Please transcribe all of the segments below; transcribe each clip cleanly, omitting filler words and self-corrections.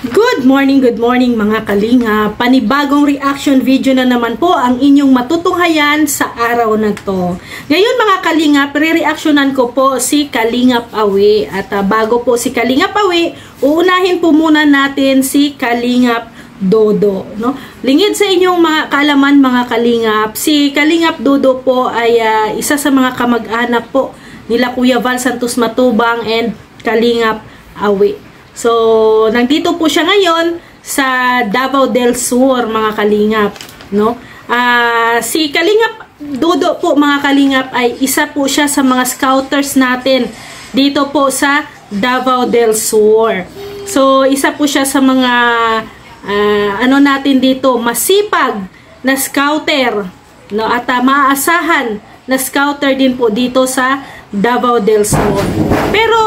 Good morning mga kalinga. Panibagong reaction video na naman po ang inyong matutunghayan sa araw na to. Ngayon mga kalinga, pre-reactionan ko po si Kalingap Awi. At bago po si Kalingap Awi, uunahin po muna natin si Kalingap Dodo. No? Lingid sa inyong mga kaalaman mga kalingap, si Kalingap Dodo po ay isa sa mga kamag-anak po nila Kuya Val Santos Matubang and Kalingap Awi. So, nandito po siya ngayon sa Davao del Sur, mga kalingap, no? Si Kalingap Dodo po, mga kalingap, ay isa po siya sa mga scouters natin dito po sa Davao del Sur. So, isa po siya sa mga ano natin dito, masipag na scouter, no? At maaasahan na scouter din po dito sa Davao del Sur. Pero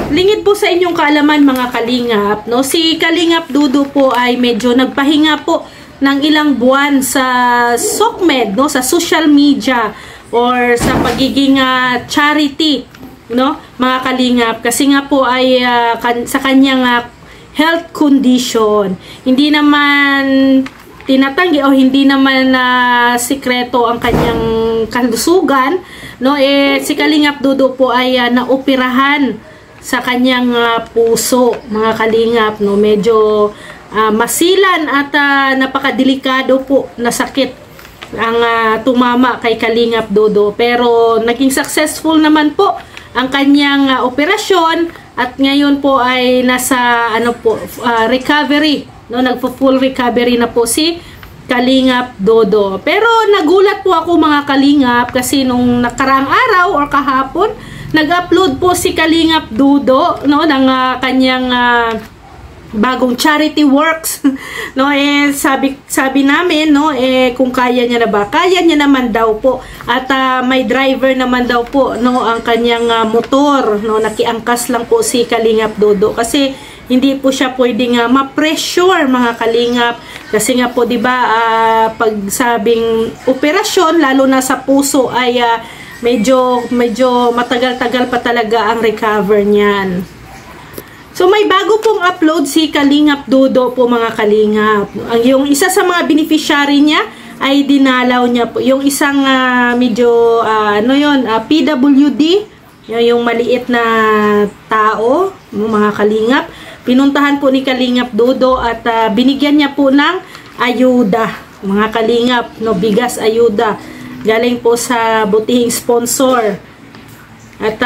lingid po sa inyong kaalaman mga kalingap, no? Si Kalingap Dodo po ay medyo nagpahinga po ng ilang buwan sa SOCMED, no? Sa social media or sa pagiging charity, no? Mga kalingap, kasi nga po ay sa kanyang health condition. Hindi naman tinatanggi o hindi naman sikreto ang kanyang kalusugan, no? Si Kalingap Dodo po ay naoperahan sa kanyang puso, mga kalingap, no? Medyo masilan at napakadelikado po na sakit ang tumama kay Kalingap Dodo. Pero naging successful naman po ang kanyang operasyon at ngayon po ay nasa recovery, no? Nagpo-full recovery na po si Kalingap Dodo. Pero nagulat po ako mga kalingap kasi nung nakaraang araw or kahapon, nag-upload po si Kalingap Dodo, no, ng kanyang bagong charity works. No, sabi namin, no, kung kaya niya na ba? Kaya niya naman daw po. At may driver naman daw po, no, ang kanyang motor, no, nakiangkas lang po si Kalingap Dodo kasi hindi po siya pwedeng ma-pressure mga kalingap. Kasi nga po, 'di ba, pag sabing operasyon lalo na sa puso ay medyo matagal-tagal pa talaga ang recover niyan. So may bago pong upload si Kalingap Dodo po mga kalingap. Yung isa sa mga beneficiary niya ay dinalaw niya po. Yung isang medyo PWD, yung maliit na tao, mga kalingap. Pinuntahan po ni Kalingap Dodo at binigyan niya po ng ayuda, mga kalingap, no, bigas ayuda. Galing po sa butihing sponsor. At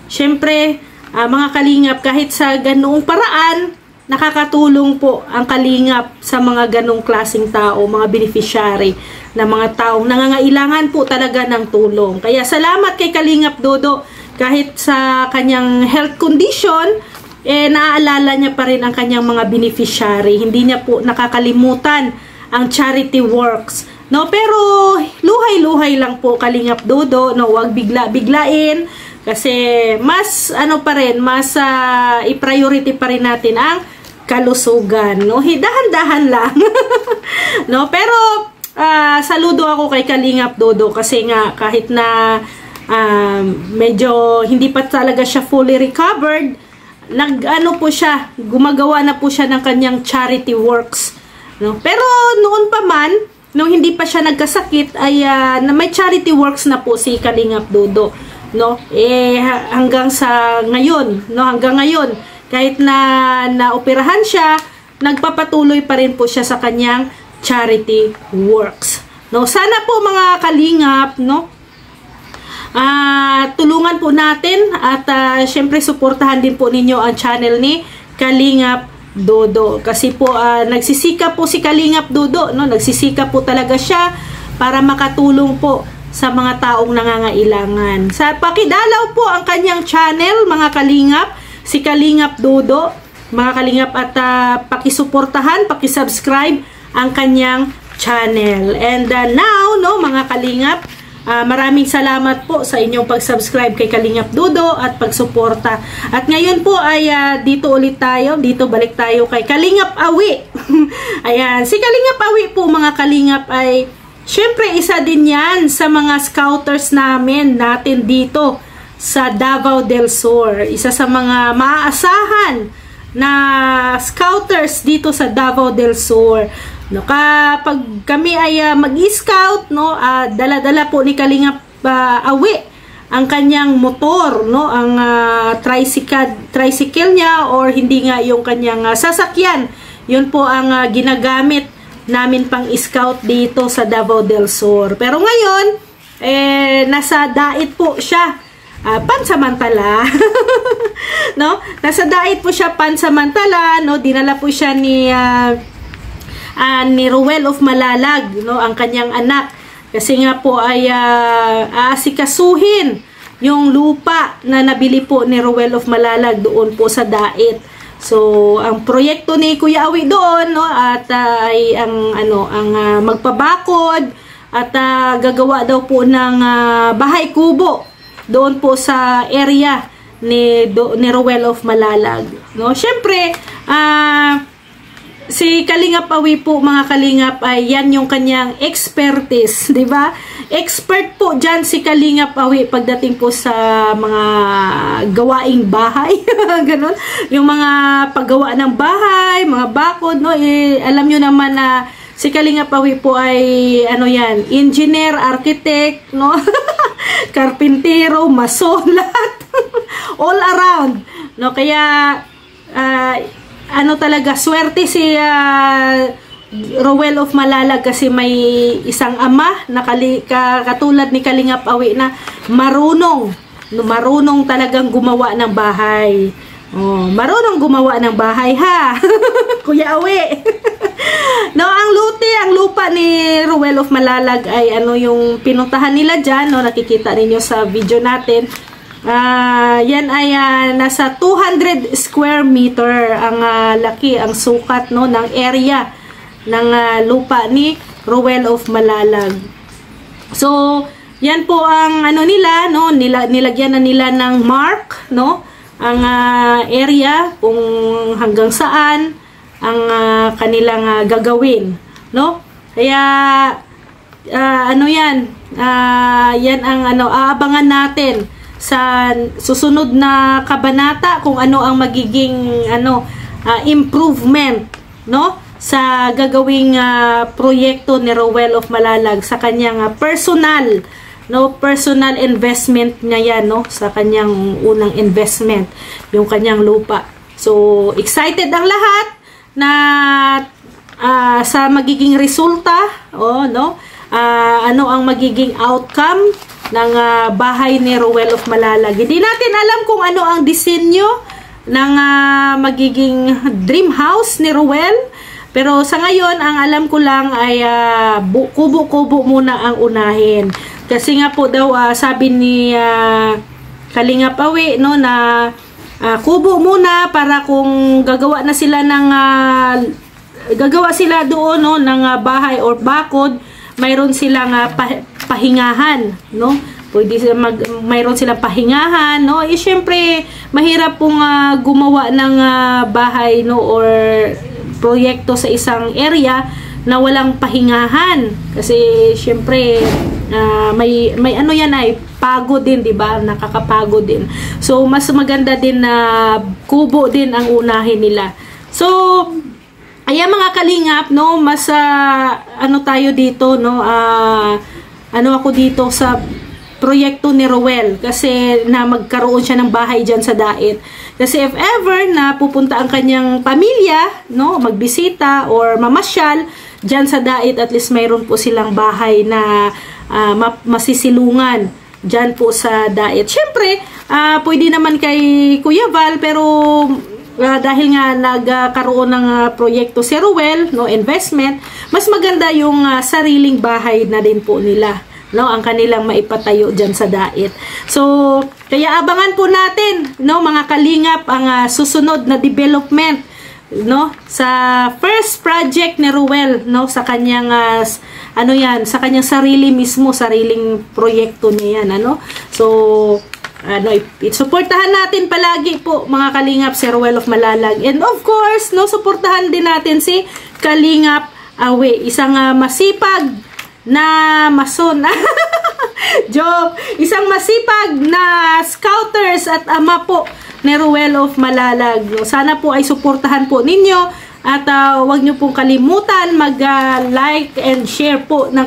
syempre, mga kalingap, kahit sa ganoong paraan, nakakatulong po ang kalingap sa mga ganong klaseng tao, mga beneficiary na mga taong nangangailangan po talaga ng tulong. Kaya salamat kay Kalingap Dodo, kahit sa kanyang health condition, naaalala niya pa rin ang kanyang mga beneficiary. Hindi niya po nakakalimutan ang charity works. No, pero luhay-luhay lang po Kalingap Dodo, no, wag bigla-biglain kasi mas mas i-priority pa rin natin ang kalusugan, no. Dahan-dahan lang. No, pero saludo ako kay Kalingap Dodo kasi nga kahit na medyo hindi pa talaga siya fully recovered, po siya, gumagawa na po siya ng kanyang charity works, no. Pero noon pa man, nung hindi pa siya nagkasakit ay may charity works na po si Kalingap Dodo, no. Hanggang sa ngayon, no, hanggang ngayon kahit na naoperahan siya, nagpapatuloy pa rin po siya sa kanyang charity works, no. Sana po mga kalingap, no, tulungan po natin at syempre suportahan din po ninyo ang channel ni Kalingap Dodo kasi po nagsisika po si Kalingap Dodo, no, nagsisika po talaga siya para makatulong po sa mga taong nangangailangan. Sa pakidalaw po ang kanyang channel mga kalingap, si Kalingap Dodo, mga kalingap, at pakisuportahan, pakisubscribe ang kanyang channel. And now, no, mga kalingap, maraming salamat po sa inyong pag-subscribe kay Kalingap Dodo at pagsuporta. At ngayon po ay dito ulit tayo, balik tayo kay Kalingap Awi. Ayan, si Kalingap Awi po mga kalingap ay syempre isa din yan sa mga scouters natin dito sa Davao del Sur. Isa sa mga maaasahan na scouters dito sa Davao del Sur. No, kapag kami ay mag-scout, no, dala-dala po ni Kalingap Awi ang kanyang motor, no, ang tricycle niya, or hindi nga yung kanyang sasakyan. Yun po ang ginagamit namin pang scout dito sa Davao del Sur. Pero ngayon, nasa Dait po siya. Pansamantala. No? Nasa Dait po siya pansamantala, no? Dinala po siya ni Ruel of Malalag, no? Ang kanyang anak. Kasi nga po ay aasikasuhin yung lupa na nabili po ni Ruel of Malalag doon po sa Dait. So, ang proyekto ni Kuya Awi doon, no, at ay ang magpabakod at gagawa daw po ng bahay kubo doon po sa area ni Ruel of Malalag. No, syempre, si Kalingap Awi po, mga Kalingap, ay yan yung kanyang expertise, di ba? Expert po dyan si Kalingap Awi pagdating po sa mga gawaing bahay. Ganon. Yung mga paggawa ng bahay, mga bakod, no? Alam nyo naman na si Kalingap Awi po ay, engineer, architect, no? Karpintero, mason, lahat. All around. No? Kaya, talaga, swerte si Ruel of Malalag kasi may isang ama na katulad ni Kalingap Awi na marunong talagang gumawa ng bahay. Oh, marunong gumawa ng bahay, ha? Kuya Awi. No, ang lupa ni Ruel of Malalag ay yung pinuntahan nila dyan, no, nakikita ninyo sa video natin. Yan ay nasa 200 square meter ang laki, ang sukat, no, ng area ng lupa ni Ruel of Malalag. So, yan po ang nila, no, nilagyan na nila ng mark, no, ang area kung hanggang saan ang kanilang gagawin, no. Kaya yan ang aabangan natin sa susunod na kabanata kung ano ang magiging improvement, no, sa gagawing proyekto ni Ruel of Malalag sa kanyang personal investment niya yan, no, sa kanyang unang investment, yung kanyang lupa. So excited ang lahat na sa magiging resulta, no, ano ang magiging outcome ng bahay ni Ruel of Malalag. Hindi natin alam kung ano ang disenyo ng magiging dream house ni Ruel. Pero sa ngayon, ang alam ko lang ay kubo-kubo muna ang unahin. Kasi nga po daw, sabi ni Kalingap Awi, no, na kubo muna para kung gagawa na sila gagawa sila doon, no, ng bahay or bakod, mayroon silang pahingahan, no? Pwede mayroon silang pahingahan, no? Syempre, mahirap pong gumawa ng bahay, no, or proyekto sa isang area na walang pahingahan. Kasi syempre, may pagod din, 'di ba? Nakakapagod din. So, mas maganda din na kubo din ang unahin nila. So, ayan mga Kalingap, no, mas tayo dito, no, ako dito sa proyekto ni Ruel kasi na magkaroon siya ng bahay dyan sa Dait. Kasi if ever na pupunta ang kanyang pamilya, no, magbisita or mamasyal dyan sa Dait, at least mayroon po silang bahay na masisilungan dyan po sa Dait. Syempre, pwede naman kay Kuya Val, pero dahil nga nagkaroon ng proyekto si Ruel, no, investment, mas maganda yung sariling bahay na din po nila, no, ang kanilang maipatayo dyan sa Dait. So, kaya abangan po natin, no, mga Kalingap, ang susunod na development, no, sa first project ni Ruel, no, sa kanyang sa kanyang sarili mismo, sariling proyekto niya yan, So, suportahan natin palagi po mga Kalingap si Ruel of Malalag. And of course, no, suportahan din natin si Kalingap Awi, isang masipag na mason. Joke. Isang masipag na scouters at ama po ni Ruel of Malalag. Sana po ay suportahan po ninyo at wag nyo pong kalimutan mag-like and share po ng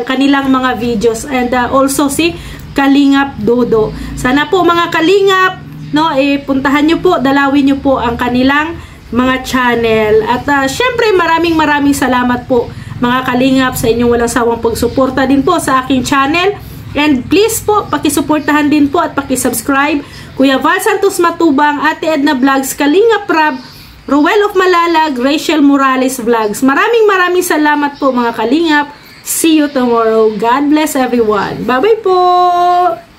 kanilang mga videos, and also si Kalingap Dodo. Sana po mga Kalingap, no, puntahan nyo po, dalawin nyo po ang kanilang mga channel. At syempre maraming salamat po mga Kalingap sa inyong walang sawang pagsuporta din po sa aking channel. And please po, pakisuportahan din po at pakisubscribe. Kuya Val Santos Matubang, Ate Edna Vlogs, Kalingap Rab, Ruel of Malalag, Rachel Morales Vlogs. Maraming salamat po mga Kalingap. See you tomorrow. God bless everyone. Bye-bye po!